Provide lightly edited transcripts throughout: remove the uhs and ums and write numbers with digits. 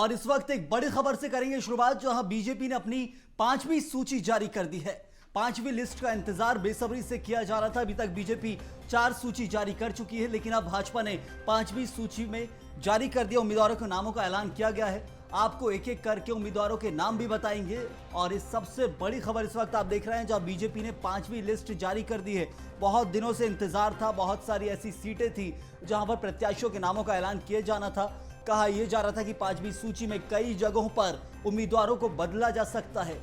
और इस वक्त एक बड़ी खबर से करेंगे शुरुआत, जहां बीजेपी ने अपनी 5वीं सूची जारी कर दी है। 5वीं लिस्ट का इंतजार बेसब्री से किया जा रहा था। अभी तक बीजेपी 4 सूची जारी कर चुकी है, लेकिन अब भाजपा ने 5वीं सूची में जारी कर दिया। उम्मीदवारों के नामों का ऐलान किया गया है। आपको एक एक करके उम्मीदवारों के नाम भी बताएंगे। और इस सबसे बड़ी खबर इस वक्त आप देख रहे हैं, जहां बीजेपी ने 5वीं लिस्ट जारी कर दी है। बहुत दिनों से इंतजार था, बहुत सारी ऐसी सीटें थी जहां पर प्रत्याशियों के नामों का ऐलान किया जाना था। कहा यह जा रहा था कि 5वीं सूची में कई जगहों पर उम्मीदवारों को बदला जा सकता है।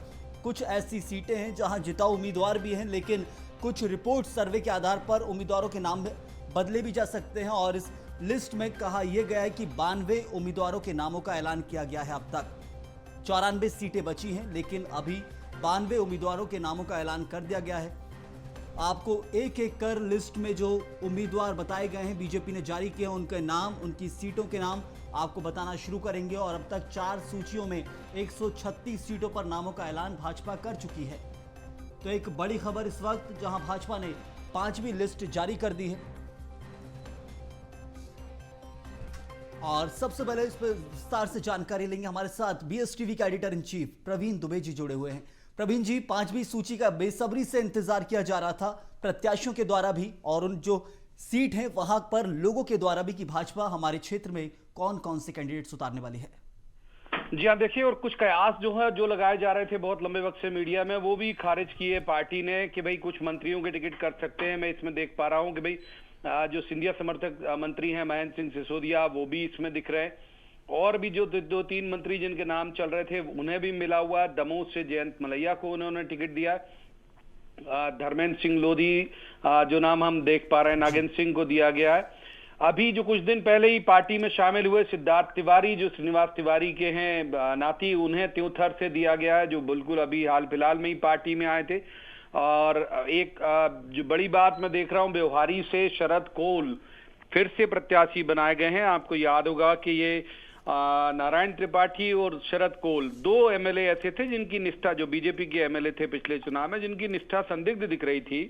कुछ ऐसी सीटें हैं जहां जिताऊ उम्मीदवार भी हैं, लेकिन कुछ रिपोर्ट सर्वे के आधार पर उम्मीदवारों के नाम बदले भी जा सकते हैं। और इस लिस्ट में कहा यह गया है कि 92 उम्मीदवारों के नामों का ऐलान किया गया है। अब तक 94 सीटें बची हैं, लेकिन अभी 92 उम्मीदवारों के नामों का ऐलान कर दिया गया है। आपको एक एक कर लिस्ट में जो उम्मीदवार बताए गए हैं, बीजेपी ने जारी किए, उनके नाम, उनकी सीटों के नाम आपको बताना शुरू करेंगे। और अब तक 4 सूचियों में 136 सीटों पर नामों का ऐलान भाजपा कर चुकी है। तो एक बड़ी खबर इस वक्त, जहां भाजपा ने 5वीं लिस्ट जारी कर दी है। और सबसे पहले इस पर विस्तार से जानकारी लेंगे। हमारे साथ बीएसटीवी के editor in chief Praveen Dubey ji जुड़े हुए हैं। प्रवीण जी, 5वीं सूची का बेसब्री से इंतजार किया जा रहा था, प्रत्याशियों के द्वारा भी और उन जो सीट है वहां पर लोगों के द्वारा भी, कि भाजपा हमारे क्षेत्र में कौन कौन से कैंडिडेट्स उतारने वाली है। जी हाँ, देखिए, और कुछ कयास जो लगाए जा रहे थे बहुत लंबे वक्त से मीडिया में, वो भी खारिज किए पार्टी ने कि भाई कुछ मंत्रियों के टिकट कर सकते हैं। मैं इसमें देख पा रहा हूं कि भाई जो सिंधिया समर्थक मंत्री हैं महेंद्र सिंह सिसोदिया, वो भी इसमें दिख रहे हैं। और भी जो 2-3 मंत्री जिनके नाम चल रहे थे उन्हें भी मिला हुआ। दमोह से जयंत मलैया को उन्होंने टिकट दिया। धर्मेंद्र सिंह लोधी जो नाम हम देख पा रहे हैं, नागेंद्र सिंह को दिया गया है। अभी जो कुछ दिन पहले ही पार्टी में शामिल हुए सिद्धार्थ तिवारी, जो श्रीनिवास तिवारी के हैं नाती, उन्हें त्योथर से दिया गया है, जो बिल्कुल अभी हाल फिलहाल में ही पार्टी में आए थे। और एक जो बड़ी बात मैं देख रहा हूं, व्यवहारी से शरद कोल फिर से प्रत्याशी बनाए गए हैं। आपको याद होगा कि ये नारायण त्रिपाठी और शरद कोल 2 एमएलए ऐसे थे जिनकी निष्ठा, जो बीजेपी के एमएलए थे पिछले चुनाव में, जिनकी निष्ठा संदिग्ध दिख रही थी।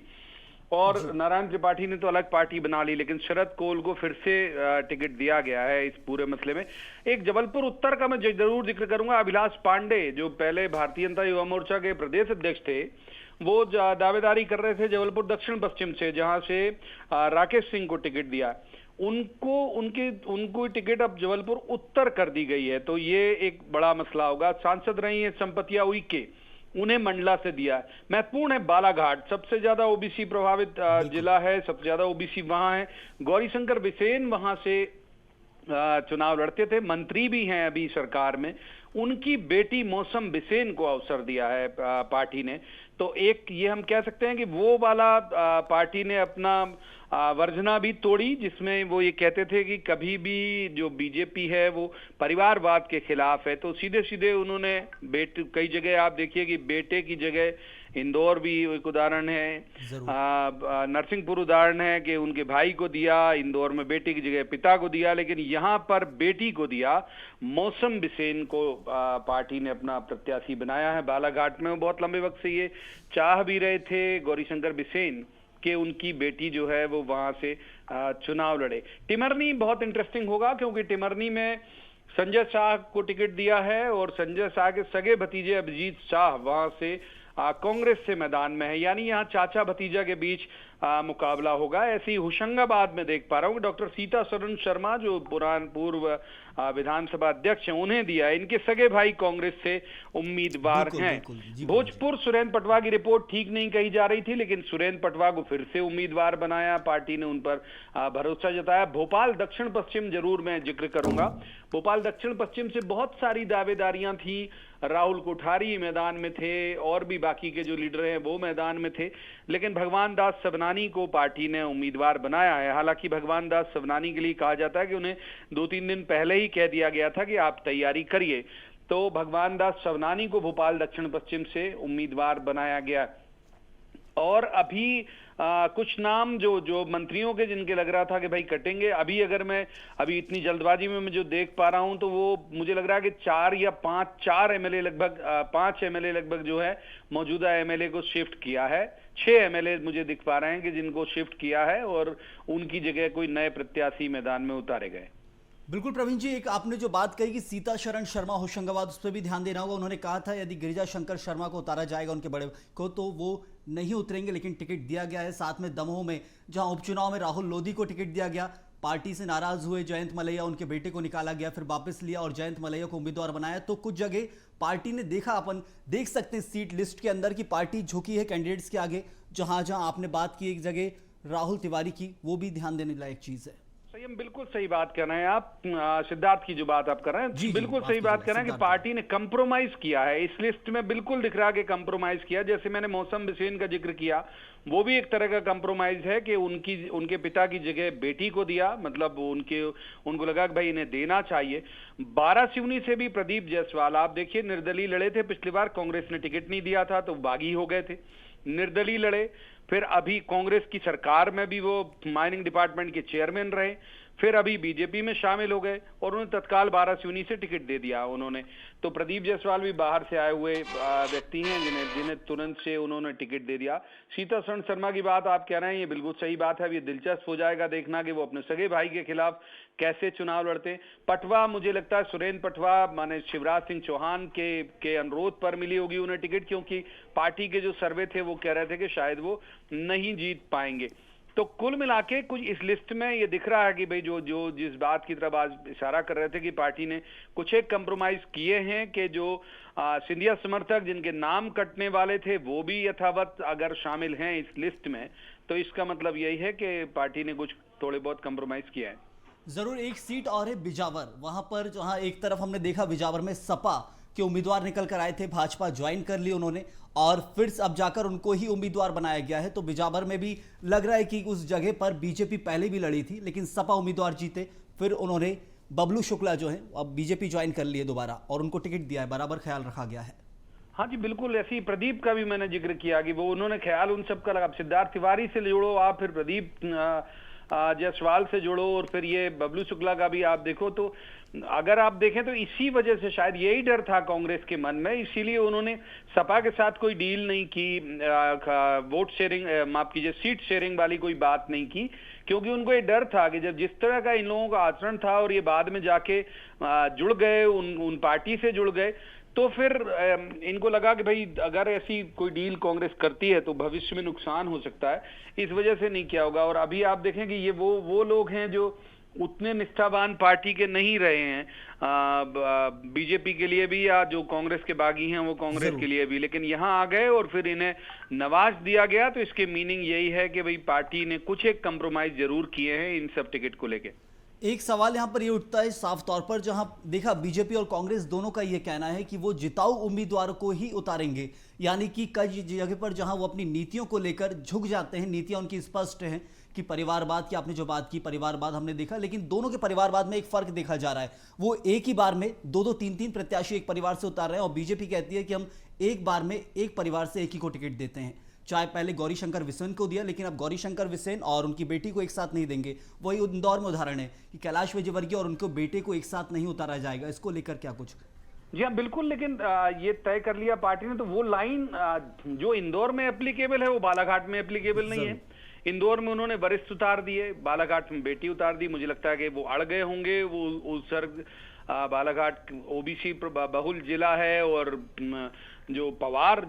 और नारायण त्रिपाठी ने तो अलग पार्टी बना ली, लेकिन शरद कोल को फिर से टिकट दिया गया है इस पूरे मसले में। एक जबलपुर उत्तर का मैं जरूर जिक्र करूंगा। अभिलाष पांडे, जो पहले भारतीय जनता युवा मोर्चा के प्रदेश अध्यक्ष थे, वो दावेदारी कर रहे थे जबलपुर दक्षिण पश्चिम से, जहां से राकेश सिंह को टिकट दिया। उनको टिकट अब जबलपुर उत्तर कर दी गई है, तो ये एक बड़ा मसला होगा। सांसद रही है संपतिया उइके, उन्हें मंडला से दिया है। महत्वपूर्ण है बालाघाट, सबसे ज्यादा ओबीसी प्रभावित जिला है, सबसे ज्यादा ओबीसी वहां है। गौरीशंकर बिसेन वहां से चुनाव लड़ते थे, मंत्री भी हैं अभी सरकार में। उनकी बेटी मौसम बिसेन को अवसर दिया है पार्टी ने। तो एक ये हम कह सकते हैं कि वो वाला पार्टी ने अपना वर्जना भी तोड़ी, जिसमें वो ये कहते थे कि कभी भी जो बीजेपी है वो परिवारवाद के खिलाफ है। तो सीधे सीधे उन्होंने कई जगह आप देखिए कि बेटे की जगह, इंदौर भी एक उदाहरण है, नरसिंहपुर उदाहरण है कि उनके भाई को दिया, इंदौर में बेटे की जगह पिता को दिया, लेकिन यहाँ पर बेटी को दिया। मौसम बिसेन को पार्टी ने अपना प्रत्याशी बनाया है बालाघाट में। बहुत लंबे वक्त से ये चाह भी रहे थे गौरीशंकर बिसेन कि उनकी बेटी जो है वो वहां से चुनाव लड़े। टिमरनी बहुत इंटरेस्टिंग होगा, क्योंकि टिमरनी में संजय शाह को टिकट दिया है और संजय शाह के सगे भतीजे अभिजीत शाह वहां से कांग्रेस से मैदान में है। यानी यहाँ चाचा भतीजा के बीच मुकाबला होगा। ऐसे ही होशंगाबाद में देख पा रहा हूँ डॉक्टर सीता सरन शर्मा, जो पूर्व विधानसभा अध्यक्ष हैं, उन्हें दिया है। इनके सगे भाई कांग्रेस से उम्मीदवार हैं। भोजपुर सुरेंद्र पटवा की रिपोर्ट ठीक नहीं कही जा रही थी, लेकिन सुरेंद्र पटवा को फिर से उम्मीदवार बनाया, पार्टी ने उन पर भरोसा जताया। भोपाल दक्षिण पश्चिम जरूर मैं जिक्र करूंगा। भोपाल दक्षिण पश्चिम से बहुत सारी दावेदारियां थी। राहुल कोठारी मैदान में थे और भी बाकी के जो लीडर हैं वो मैदान में थे, लेकिन भगवान दास सवनानी को पार्टी ने उम्मीदवार बनाया है। हालांकि भगवान दास सवनानी के लिए कहा जाता है कि उन्हें 2-3 दिन पहले ही कह दिया गया था कि आप तैयारी करिए। तो भगवान दास सवनानी को भोपाल दक्षिण पश्चिम से उम्मीदवार बनाया गया। और अभी कुछ नाम जो मंत्रियों के जिनके लग रहा था कि भाई कटेंगे, अभी इतनी जल्दबाजी में मैं जो देख पा रहा हूं, तो वो मुझे लग रहा है कि 4 एमएलए लगभग 5 एमएलए लगभग जो है मौजूदा एमएलए को शिफ्ट किया है। 6 एमएलए मुझे दिख पा रहे हैं कि जिनको शिफ्ट किया है और उनकी जगह कोई नए प्रत्याशी मैदान में उतारे गए। बिल्कुल प्रवीण जी, एक आपने जो बात कही कि सीता शरण शर्मा होशंगाबाद, उस पर भी ध्यान देना होगा। उन्होंने कहा था यदि गिरिजा शंकर शर्मा को उतारा जाएगा उनके बड़े को, तो वो नहीं उतरेंगे, लेकिन टिकट दिया गया है। साथ में दमोह में जहां उपचुनाव में राहुल लोधी को टिकट दिया गया, पार्टी से नाराज हुए जयंत मलैया, उनके बेटे को निकाला गया, फिर वापस लिया और जयंत मलैया को उम्मीदवार बनाया। तो कुछ जगह पार्टी ने देखा, अपन देख सकते हैं सीट लिस्ट के अंदर की पार्टी झुकी है कैंडिडेट्स के आगे। जहां जहां आपने बात की एक जगह राहुल तिवारी की, वो भी ध्यान देने लायक चीज है। संयम, बिल्कुल सही बात कर रहे हैं आप। सिद्धार्थ की जो बात आप कर रहे हैं, जी, बिल्कुल सही बात कर रहे हैं कि पार्टी ने कंप्रोमाइज किया है। इस लिस्ट में बिल्कुल दिख रहा है कि कंप्रोमाइज किया। जैसे मैंने मौसम बिसेन का जिक्र किया, वो भी एक तरह का कंप्रोमाइज है कि उनके पिता की जगह बेटी को दिया, मतलब उनको लगा कि भाई इन्हें देना चाहिए। 12 सिवनी से भी प्रदीप जायसवाल, आप देखिए, निर्दलीय लड़े थे। पिछली बार कांग्रेस ने टिकट नहीं दिया था तो बागी हो गए थे, निर्दलीय लड़े। फिर अभी कांग्रेस की सरकार में भी वो माइनिंग डिपार्टमेंट के चेयरमैन रहे, फिर अभी बीजेपी में शामिल हो गए और उन्होंने तत्काल 12 सिवनी से टिकट दे दिया उन्होंने। तो प्रदीप जायसवाल भी बाहर से आए हुए व्यक्ति हैं जिन्हें तुरंत से उन्होंने टिकट दे दिया। सीता शरण शर्मा की बात आप कह रहे हैं, ये बिल्कुल सही बात है। अब ये दिलचस्प हो जाएगा देखना कि वो अपने सगे भाई के खिलाफ कैसे चुनाव लड़ते हैं। पटवा, मुझे लगता है सुरेंद्र पटवा माने शिवराज सिंह चौहान के अनुरोध पर मिली होगी उन्हें टिकट, क्योंकि पार्टी के जो सर्वे थे वो कह रहे थे कि शायद वो नहीं जीत पाएंगे। तो कुल मिला के कुछ इस लिस्ट में ये दिख रहा है कि भाई जो जिस बात की तरफ आज इशारा कर रहे थे कि पार्टी ने कुछ एक कंप्रोमाइज किए हैं, कि जो सिंधिया समर्थक जिनके नाम कटने वाले थे वो भी यथावत अगर शामिल हैं इस लिस्ट में, तो इसका मतलब यही है कि पार्टी ने कुछ थोड़े बहुत कंप्रोमाइज किया है। जरूर। एक सीट और है बिजावर, वहां पर जहां एक तरफ हमने देखा बिजावर में सपा के उम्मीदवार निकल कर आए थे, भाजपा ज्वाइन कर ली उन्होंने और फिर अब जाकर उनको ही उम्मीदवार बनाया गया है। तो बिजावर में भी लग रहा है कि उस जगह पर बीजेपी पहले भी लड़ी थी लेकिन सपा उम्मीदवार जीते, फिर उन्होंने बबलू शुक्ला जो है अब बीजेपी ज्वाइन कर लिए दोबारा और उनको टिकट दिया है, बराबर ख्याल रखा गया है। हाँ जी, बिल्कुल। ऐसी प्रदीप का भी मैंने जिक्र किया कि वो उन्होंने ख्याल उन सब का लगा। सिद्धार्थ तिवारी से जोड़ो आप, फिर प्रदीप जायसवाल से जोड़ो और फिर ये बबलू शुक्ला का भी आप देखो, तो अगर आप देखें तो इसी वजह से शायद यही डर था कांग्रेस के मन में, इसीलिए उन्होंने सपा के साथ कोई डील नहीं की, वोट शेयरिंग, माफ कीजिए, सीट शेयरिंग वाली कोई बात नहीं की, क्योंकि उनको ये डर था कि जब जिस तरह का इन लोगों का आचरण था और ये बाद में जाके जुड़ गए, उन पार्टी से जुड़ गए, तो फिर इनको लगा कि भाई अगर ऐसी कोई डील कांग्रेस करती है तो भविष्य में नुकसान हो सकता है, इस वजह से नहीं किया होगा। और अभी आप देखें कि ये वो लोग हैं जो उतने निष्ठावान पार्टी के नहीं रहे हैं, बीजेपी के लिए भी, या जो कांग्रेस के बागी हैं वो कांग्रेस के लिए भी, लेकिन यहाँ आ गए और फिर इन्हें नवाज दिया गया। तो इसके मीनिंग यही है कि भाई पार्टी ने कुछ एक कंप्रोमाइज जरूर किए हैं इन सब टिकट को लेके। एक सवाल यहां पर ये उठता है साफ तौर पर, जहां देखा बीजेपी और कांग्रेस दोनों का ये कहना है कि वो जिताऊ उम्मीदवारों को ही उतारेंगे, यानी कि कई जगह पर जहां वो अपनी नीतियों को लेकर झुक जाते हैं, नीतियां उनकी स्पष्ट हैं कि परिवारवाद की आपने जो बात की, परिवारवाद हमने देखा, लेकिन दोनों के परिवारवाद में एक फर्क देखा जा रहा है। वो एक ही बार में दो तीन प्रत्याशी एक परिवार से उतार रहे हैं और बीजेपी कहती है कि हम एक बार में एक परिवार से एक ही को टिकट देते हैं। चाहे पहले गौरीशंकर बिसेन को दिया, लेकिन अब गौरीशंकर बिसेन और उनकी बेटी को एक साथ नहीं देंगे। वही इंदौर में उदाहरण है कि कैलाश विजयवर्गीय और उनके बेटे को एक साथ नहीं उतारा जाएगा। इसको लेकर क्या कुछ? जी हाँ, बिल्कुल। लेकिन ये तय कर लिया पार्टी ने, तो वो लाइन जो इंदौर में एप्लीकेबल है वो बालाघाट में एप्लीकेबल नहीं है। इंदौर में उन्होंने वरिष्ठ उतार दिए, बालाघाट में बेटी उतार दी। मुझे लगता है कि वो अड़ गए होंगे। वो बालाघाट ओबीसी बहुल जिला है और जो पवार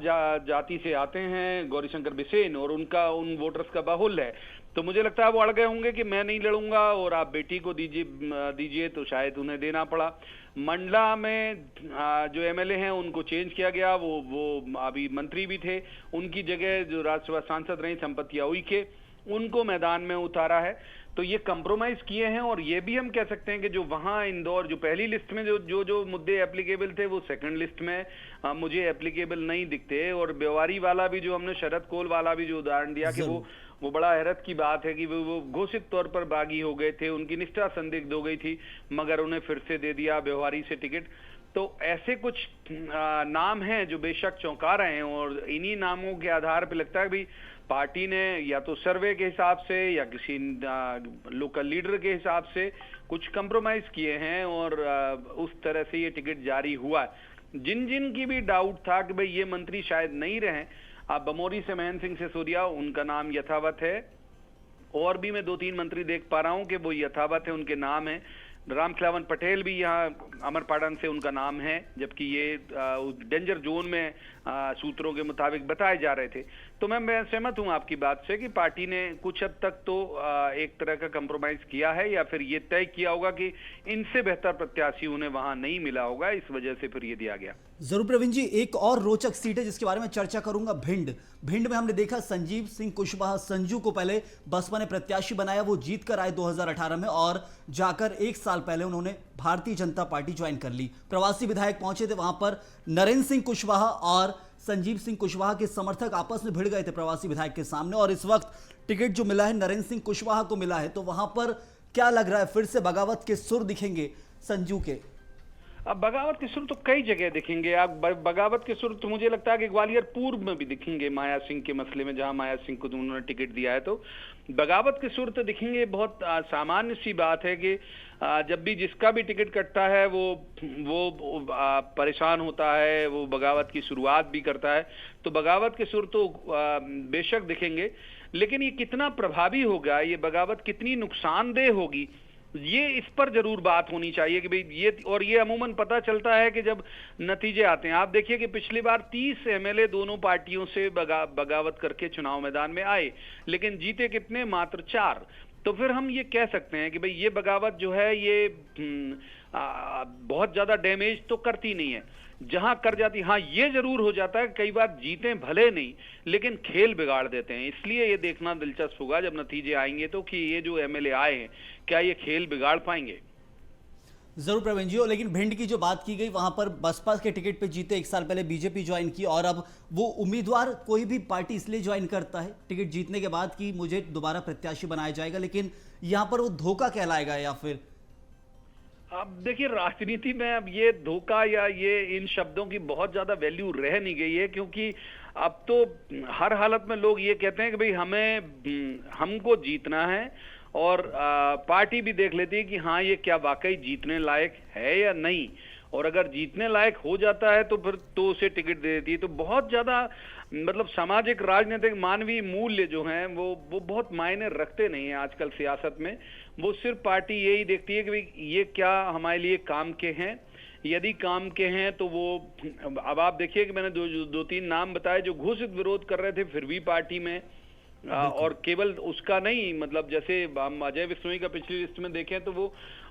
जाति से आते हैं गौरीशंकर बिसेन, और उन वोटर्स का बहुल है, तो मुझे लगता है वो अड़ गए होंगे कि मैं नहीं लड़ूंगा और आप बेटी को दीजिए, तो शायद उन्हें देना पड़ा। मंडला में जो एमएलए हैं उनको चेंज किया गया, वो अभी मंत्री भी थे, उनकी जगह जो राज्यसभा सांसद रही संपत्तिया उइके, उनको मैदान में उतारा है। तो ये कंप्रोमाइज किए हैं। और ये भी हम कह सकते हैं कि जो वहां इंदौर जो पहली लिस्ट में जो मुद्दे एप्लीकेबल थे वो सेकंड लिस्ट में मुझे एप्लीकेबल नहीं दिखते। और बेवारी वाला भी, जो हमने शरद कोल वाला भी जो उदाहरण दिया कि वो बड़ा हैरत की बात है कि वो घोषित तौर पर बागी हो गए थे, उनकी निष्ठा संदिग्ध हो गई थी, मगर उन्हें फिर से दे दिया बेवारी से टिकट। तो ऐसे कुछ नाम हैं जो बेशक चौंका रहे हैं और इन्हीं नामों के आधार पर लगता है भी पार्टी ने या तो सर्वे के हिसाब से या किसी लोकल लीडर के हिसाब से कुछ कंप्रोमाइज किए हैं और उस तरह से ये टिकट जारी हुआ है। जिन की भी डाउट था कि भाई ये मंत्री शायद नहीं रहे, अब बमोरी से महेंद्र सिंह सिसोदिया, उनका नाम यथावत है, और भी मैं 2-3 मंत्री देख पा रहा हूं कि वो यथावत है, उनके नाम है। रामखिलावन पटेल भी यहाँ अमरपाटन से उनका नाम है, जबकि ये डेंजर जोन में सूत्रों के मुताबिक बताए जा रहे थे। तो मैं सहमत हूं आपकी बात से कि पार्टी ने कुछ हद तक तो एक तरह का कंप्रोमाइज किया है, या फिर ये तय किया होगा कि इनसे बेहतर प्रत्याशी उन्हें वहां नहीं मिला होगा, इस वजह से फिर ये दिया गया। जरूर प्रवीण जी, एक और रोचक सीट है जिसके बारे में चर्चा करूंगा, भिंड में हमने देखा संजीव सिंह कुशवाहा संजू को पहले बसपा ने प्रत्याशी बनाया, वो जीत कर आए 2018 में और जाकर एक साल पहले उन्होंने भारतीय जनता पार्टी ज्वाइन कर ली। प्रवासी विधायक पहुंचे थे वहां पर, नरेंद्र सिंह कुशवाहा और संजीव सिंह कुशवाहा के समर्थक आपस में भिड़ गए थे प्रवासी विधायक के सामने, और इस वक्त टिकट जो मिला है नरेंद्र सिंह कुशवाहा को मिला है। तो वहां पर क्या लग रहा है, फिर से बगावत के सुर दिखेंगे संजू के? अब बगावत के सुर तो कई जगह दिखेंगे। आप बगावत के सुर तो मुझे लगता है कि ग्वालियर पूर्व में भी दिखेंगे, माया सिंह के मसले में, जहां माया सिंह को उन्होंने टिकट दिया है। तो बगावत के सुर तो दिखेंगे। बहुत सामान्य सी बात है कि जब भी जिसका भी टिकट कटता है वो परेशान होता है, वो बगावत की शुरुआत भी करता है। तो बगावत के सुर तो बेशक दिखेंगे, लेकिन ये कितना प्रभावी होगा, ये बगावत कितनी नुकसानदेह होगी, ये इस पर जरूर बात होनी चाहिए कि भाई ये अमूमन पता चलता है कि जब नतीजे आते हैं। आप देखिए कि पिछली बार 30 एमएलए दोनों पार्टियों से बगावत करके चुनाव मैदान में आए, लेकिन जीते कितने? मात्र 4। तो फिर हम ये कह सकते हैं कि भाई ये बगावत जो है ये बहुत ज्यादा डैमेज तो करती नहीं है। जहां कर जाती, हाँ ये जरूर हो जाता है कई बार जीते भले नहीं, लेकिन खेल बिगाड़ देते हैं। इसलिए ये देखना दिलचस्प होगा जब नतीजे आएंगे तो कि ये जो एमएलए आए हैं क्या ये खेल बिगाड़ पाएंगे। जरूर प्रवीण जी, लेकिन भिंड की जो बात की गई वहां पर बसपा के टिकट पे जीते, एक साल पहले बीजेपी ज्वाइन की, और अब वो उम्मीदवार कोई भी पार्टी इसलिए ज्वाइन करता है टिकट जीतने के बाद कि मुझे दोबारा प्रत्याशी बनाया जाएगा, लेकिन यहां पर वो धोखा कहलाएगा या फिर? अब देखिए राजनीति में अब ये धोखा या ये इन शब्दों की बहुत ज्यादा वैल्यू रह नहीं गई है, क्योंकि अब तो हर हालत में लोग ये कहते हैं कि भाई हमको जीतना है, और पार्टी भी देख लेती है कि हाँ ये क्या वाकई जीतने लायक है या नहीं, और अगर जीतने लायक हो जाता है तो फिर तो उसे टिकट दे देती है। तो बहुत ज्यादा मतलब सामाजिक राजनीतिक मानवीय मूल्य जो हैं वो बहुत मायने रखते नहीं है आजकल सियासत में। वो सिर्फ पार्टी यही देखती है कि भाई ये क्या हमारे लिए काम के हैं, यदि काम के हैं तो वो, अब आप देखिए कि मैंने दो तीन नाम बताए जो घोषित विरोध कर रहे थे फिर भी पार्टी में, और केवल उसका नहीं, मतलब जैसे हम अजय विश्नोई का पिछली लिस्ट में देखें तो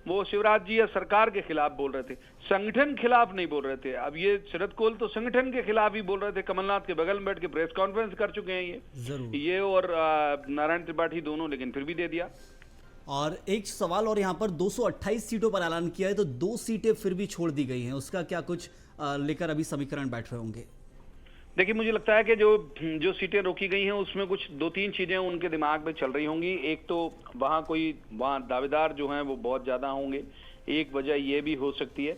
वो शिवराज जी या सरकार के खिलाफ बोल रहे थे, संगठन खिलाफ नहीं बोल रहे थे। अब ये शरद कोल तो संगठन के खिलाफ ही बोल रहे थे, कमलनाथ के बगल में बैठ के प्रेस कॉन्फ्रेंस कर चुके हैं ये और नारायण त्रिपाठी दोनों, लेकिन फिर भी दे दिया। और एक सवाल और, यहाँ पर 228 सीटों पर ऐलान किया है तो 2 सीटें फिर भी छोड़ दी गई हैं, उसका क्या कुछ लेकर अभी समीकरण बैठ रहे होंगे? देखिए मुझे लगता है कि जो सीटें रोकी गई हैं उसमें कुछ 2-3 चीजें उनके दिमाग में चल रही होंगी। एक तो वहाँ दावेदार जो हैं वो बहुत ज्यादा होंगे, एक वजह ये भी हो सकती है।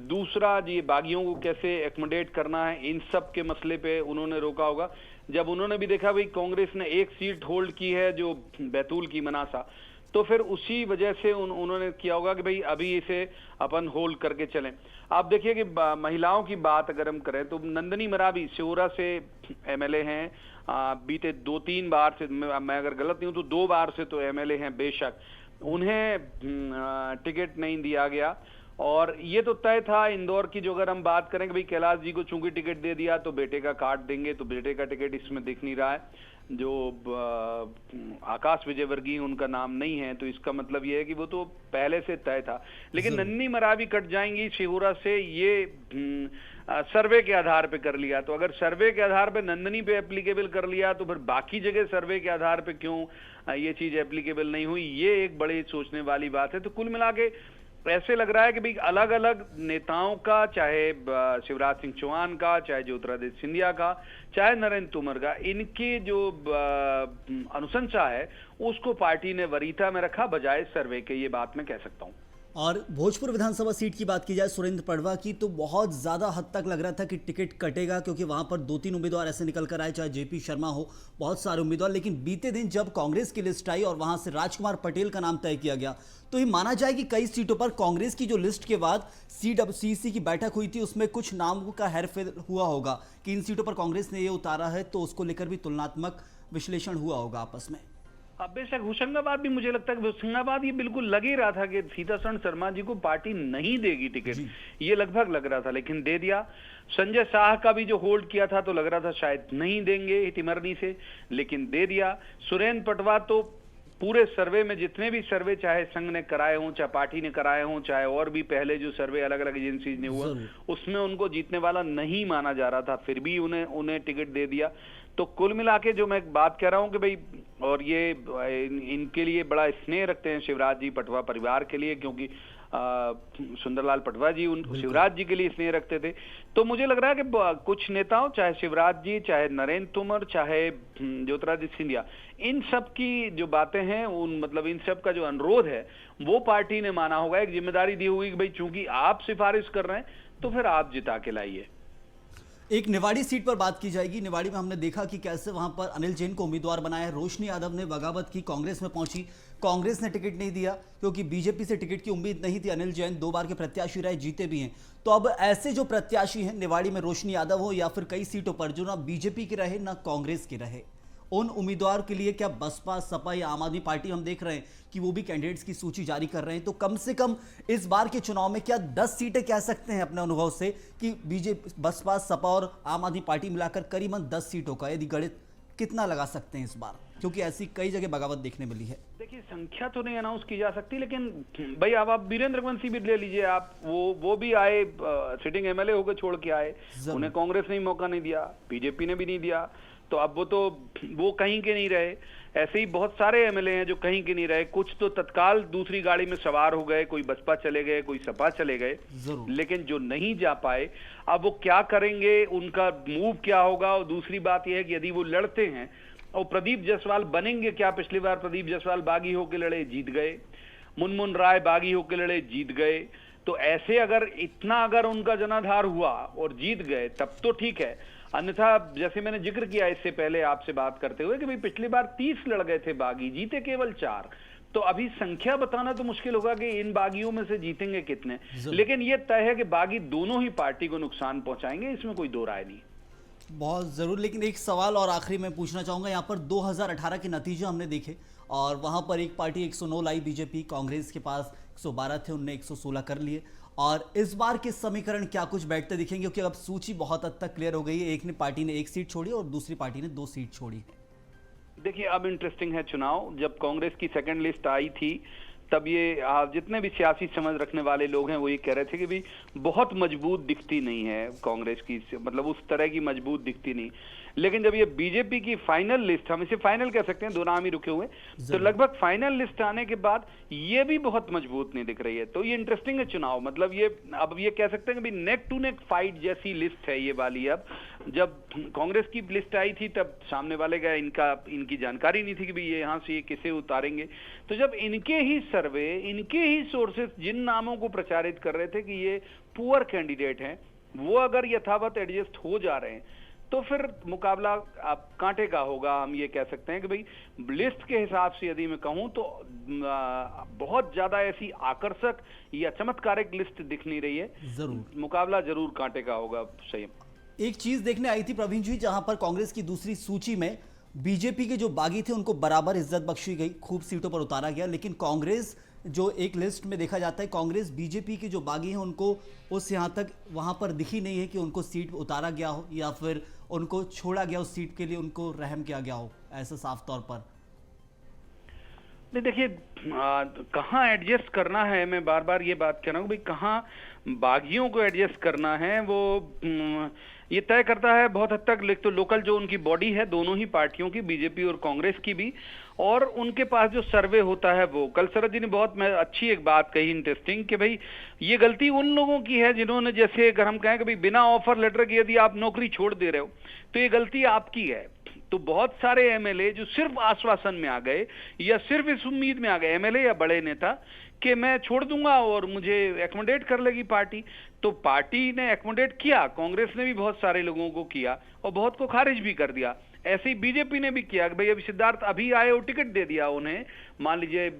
दूसरा जी बागियों को कैसे एकोमोडेट करना है, इन सब के मसले पे उन्होंने रोका होगा। जब उन्होंने भी देखा भाई कांग्रेस ने एक सीट होल्ड की है जो बैतूल की मनासा, तो फिर उसी वजह से उन्होंने किया होगा कि भाई अभी इसे अपन होल्ड करके चलें। आप देखिए कि महिलाओं की बात अगर हम करें तो नंदनी मरावी सिहोरा से एमएलए हैं, बीते 2-3 बार से, मैं अगर गलत नहीं हूं तो 2 बार से तो एमएलए हैं, बेशक उन्हें टिकट नहीं दिया गया। और ये तो तय था इंदौर की, जो अगर हम बात करें कि भाई कैलाश जी को चूंकि टिकट दे दिया तो बेटे का काट देंगे, तो बेटे का टिकट इसमें दिख नहीं रहा है। जो आकाश विजयवर्गीय उनका नाम नहीं है, तो इसका मतलब ये है कि वो तो पहले से तय था। लेकिन नन्नी मरावी कट जाएंगी सिहोरा से, ये सर्वे के आधार पे कर लिया। तो अगर सर्वे के आधार पे नंदनी पे एप्लीकेबल कर लिया तो फिर बाकी जगह सर्वे के आधार पे क्यों ये चीज एप्लीकेबल नहीं हुई, ये एक बड़ी सोचने वाली बात है। तो कुल मिला के ऐसे लग रहा है कि भाई अलग अलग नेताओं का, चाहे शिवराज सिंह चौहान का, चाहे ज्योतिरादित्य सिंधिया का, चाहे नरेंद्र तोमर का, इनकी जो अनुशंसा है उसको पार्टी ने वरीयता में रखा बजाय सर्वे के, ये बात मैं कह सकता हूं। और भोजपुर विधानसभा सीट की बात की जाए सुरेंद्र पड़वा की, तो बहुत ज़्यादा हद तक लग रहा था कि टिकट कटेगा, क्योंकि वहां पर 2-3 उम्मीदवार ऐसे निकल कर आए, चाहे जेपी शर्मा हो, बहुत सारे उम्मीदवार। लेकिन बीते दिन जब कांग्रेस की लिस्ट आई और वहां से राजकुमार पटेल का नाम तय किया गया, तो ये माना जाए कि कई सीटों पर कांग्रेस की जो लिस्ट के बाद CWCC की बैठक हुई थी उसमें कुछ नामों का हेरफेर हुआ होगा कि इन सीटों पर कांग्रेस ने ये उतारा है, तो उसको लेकर भी तुलनात्मक विश्लेषण हुआ होगा आपस में। अब बेशक होशंगाबाद भी मुझे लगता है कि होशंगाबाद ये बिल्कुल लग ही रहा था कि सीतासरण शर्मा जी को पार्टी नहीं देगी टिकट, ये लगभग लग रहा था, लेकिन दे दिया। संजय शाह का भी जो होल्ड किया था तो लग रहा था शायद नहीं देंगे इतिमरनी से, लेकिन दे दिया। सुरेंद्र पटवा तो पूरे सर्वे में, जितने भी सर्वे चाहे संघ ने कराए हों, चाहे पार्टी ने कराए हों, चाहे और भी पहले जो सर्वे अलग अलग एजेंसीज ने हुआ, उसमें उनको जीतने वाला नहीं माना जा रहा था, फिर भी उन्हें टिकट दे दिया। तो कुल मिला के जो मैं बात कह रहा हूं कि भाई, और ये इनके लिए बड़ा स्नेह रखते हैं शिवराज जी पटवा परिवार के लिए, क्योंकि सुंदरलाल पटवा जी शिवराज जी के लिए स्नेह रखते थे। तो मुझे लग रहा है कि कुछ नेताओं, चाहे शिवराज जी, चाहे नरेंद्र तोमर, चाहे ज्योतिरादित्य सिंधिया, इन सब की जो बातें हैं, मतलब इन सब का जो अनुरोध है वो पार्टी ने माना होगा। एक जिम्मेदारी दी होगी कि भाई चूंकि आप सिफारिश कर रहे हैं तो फिर आप जिता के लाइए। एक निवाड़ी सीट पर बात की जाएगी। निवाड़ी में हमने देखा कि कैसे वहां पर अनिल जैन को उम्मीदवार बनाया है। रोशनी यादव ने बगावत की, कांग्रेस में पहुंची, कांग्रेस ने टिकट नहीं दिया क्योंकि बीजेपी से टिकट की उम्मीद नहीं थी। अनिल जैन 2 बार के प्रत्याशी रहे, जीते भी हैं। तो अब ऐसे जो प्रत्याशी हैं निवाड़ी में, रोशनी यादव हो या फिर कई सीटों पर जो ना बीजेपी के रहे ना कांग्रेस के रहे, उन उम्मीदवार के लिए क्या बसपा, सपा या आम आदमी पार्टी, हम देख रहे हैं कि वो भी कैंडिडेट्स की सूची जारी कर रहे हैं, तो कम से कम इस बार के चुनाव में क्या 10 सीटें कह सकते हैं अपने अनुभव से कि बीजेपी, बसपा, सपा और आम आदमी पार्टी मिलाकर करीबन 10 सीटों का यदि गणित कितना लगा सकते हैं इस बार, क्योंकि ऐसी कई जगह बगावत देखने मिली है। देखिए, संख्या तो नहीं अनाउंस की जा सकती, लेकिन भाई अब आप वीरेंद्र रघुवंशी भी ले लीजिए, आप वो भी आए, सिटिंग एमएलए होकर छोड़ के आए, उन्हें कांग्रेस ने मौका नहीं दिया, बीजेपी ने भी नहीं दिया, तो अब वो कहीं के नहीं रहे। ऐसे ही बहुत सारे एमएलए हैं जो कहीं के नहीं रहे, कुछ तो तत्काल दूसरी गाड़ी में सवार हो गए, कोई बसपा चले गए, कोई सपा चले गए, लेकिन जो नहीं जा पाए अब वो क्या करेंगे, उनका मूव क्या होगा। और दूसरी बात यह है कि यदि वो लड़ते हैं और प्रदीप जायसवाल बनेंगे क्या, पिछली बार प्रदीप जायसवाल बागी होकर लड़े, जीत गए, मुनमुन राय बागी होकर लड़े, जीत गए। तो ऐसे अगर उनका जनाधार हुआ और जीत गए तब तो ठीक है, अन्यथा जैसे मैंने जिक्र किया इससे पहले आपसे बात करते हुए कि भाई पिछली बार 30 लड़ गए थे बागी, जीते केवल 4, तो अभी संख्या बताना तो मुश्किल होगा कि इन बागियों में से जीतेंगे कितने, लेकिन यह तय है कि बागी दोनों ही पार्टी को नुकसान पहुंचाएंगे, इसमें कोई दो राय नहीं। बहुत जरूर, लेकिन एक सवाल और आखिरी में पूछना चाहूंगा। यहाँ पर 2018 के नतीजे हमने देखे और वहां पर एक पार्टी 109 लाई बीजेपी, कांग्रेस के पास 112 थे, उनने 116 कर लिए। और इस बार के समीकरण क्या कुछ बैठते दिखेंगे, क्योंकि अब सूची बहुत हद तक क्लियर हो गई है। एक ने पार्टी ने 1 सीट छोड़ी और दूसरी पार्टी ने 2 सीट छोड़ी है। देखिए, अब इंटरेस्टिंग है चुनाव। जब कांग्रेस की सेकंड लिस्ट आई थी तब ये जितने भी सियासी समझ रखने वाले लोग हैं वो ये कह रहे थे कि भी बहुत मजबूत दिखती नहीं है कांग्रेस की, मतलब उस तरह की मजबूत दिखती नहीं। लेकिन जब ये बीजेपी की फाइनल लिस्ट, हम इसे फाइनल कह सकते हैं, 2 नाम ही रुके हुए, तो लगभग फाइनल लिस्ट आने के बाद ये भी बहुत मजबूत नहीं दिख रही है। तो ये इंटरेस्टिंग है चुनाव, मतलब ये अब ये कह सकते हैं कि नेक टू नेक फाइट जैसी लिस्ट है ये वाली। अब जब कांग्रेस की लिस्ट आई थी तब सामने वाले का इनकी जानकारी नहीं थी कि भाई ये यहाँ से ये किसे उतारेंगे। तो जब इनके ही सर्वे, इनके ही सोर्सेस जिन नामों को प्रचारित कर रहे थे कि ये पुअर कैंडिडेट हैं, वो अगर यथावत एडजस्ट हो जा रहे हैं तो फिर मुकाबला आप कांटे का होगा। हम ये कह सकते हैं कि भाई लिस्ट के हिसाब से यदि मैं कहूं तो बहुत ज्यादा ऐसी आकर्षक या चमत्कारिक लिस्ट दिख नहीं रही है। जरूर मुकाबला जरूर कांटे का होगा। सही। एक चीज देखने आई थी प्रवीण जी, जहां पर कांग्रेस की दूसरी सूची में बीजेपी के जो बागी थे उनको बराबर इज्जत बख्शी गई, खूब सीटों पर उतारा गया, लेकिन कांग्रेस जो एक लिस्ट में देखा जाता है, कांग्रेस बीजेपी के जो बागी हैं उनको उस यहाँ तक वहां पर दिखी नहीं है कि उनको सीट उतारा गया हो या फिर उनको छोड़ा गया उस सीट के लिए, उनको रहम किया गया हो ऐसा साफ तौर पर। नहीं, देखिए कहाँ एडजस्ट करना है, मैं बार बार ये बात कह रहा हूँ भाई कहाँ बागियों को एडजस्ट करना है वो ये तय करता है बहुत हद तक। तो लोकल जो उनकी बॉडी है दोनों ही पार्टियों की, बीजेपी और कांग्रेस की भी, और उनके पास जो सर्वे होता है वो। कल शरद जी ने बहुत अच्छी एक बात कही इंटरेस्टिंग कि भाई ये गलती उन लोगों की है जिन्होंने, जैसे अगर हम कहें कि भाई बिना ऑफर लेटर के यदि आप नौकरी छोड़ दे रहे हो तो ये गलती आपकी है। तो बहुत सारे एमएलए जो सिर्फ आश्वासन में आ गए या सिर्फ इस उम्मीद में आ गए, एमएलए या बड़े नेता, कि मैं छोड़ दूंगा और मुझे एकोमोडेट कर लेगी पार्टी, तो पार्टी ने एकोमोडेट किया, कांग्रेस ने भी बहुत सारे लोगों को किया और बहुत को खारिज भी कर दिया। ऐसे ही बीजेपी ने भी किया कि भाई अभी सिद्धार्थ अभी आए और टिकट दे दिया उन्हें, मान लीजिए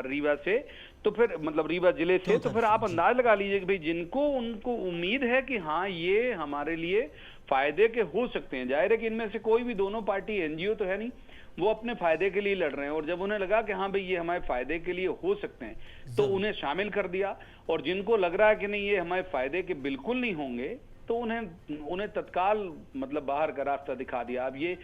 रीवा से, तो फिर मतलब रीवा जिले से, तो फिर आप अंदाज लगा लीजिए कि भाई जिनको उनको उम्मीद है कि हाँ ये हमारे लिए फायदे के हो सकते हैं। जाहिर है कि इनमें से कोई भी दोनों पार्टी एनजीओ तो है नहीं, वो अपने फायदे के लिए लड़ रहे हैं, और जब उन्हें लगा कि हाँ भाई ये हमारे फायदे के लिए हो सकते हैं तो उन्हें शामिल कर दिया, और जिनको लग रहा है कि नहीं ये हमारे फायदे के बिल्कुल नहीं होंगे तो उन्हें तत्काल मतलब बाहर का रास्ता दिखा दिया। अब ये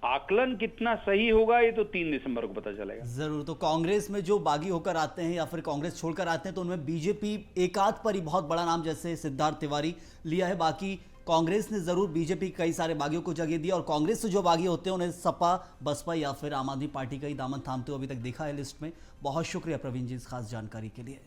आकलन कितना सही होगा ये तो 3 दिसंबर को पता चलेगा। जरूर। तो कांग्रेस में जो बागी होकर आते हैं या फिर कांग्रेस छोड़कर आते हैं तो उनमें बीजेपी एक आध पर ही बहुत बड़ा नाम जैसे सिद्धार्थ तिवारी लिया है, बाकी कांग्रेस ने जरूर बीजेपी कई सारे बागियों को जगह दी, और कांग्रेस से जो बागी होते हैं उन्हें सपा, बसपा या फिर आम आदमी पार्टी का ही दामन थामते हुए अभी तक देखा है लिस्ट में। बहुत शुक्रिया प्रवीण जी इस खास जानकारी के लिए।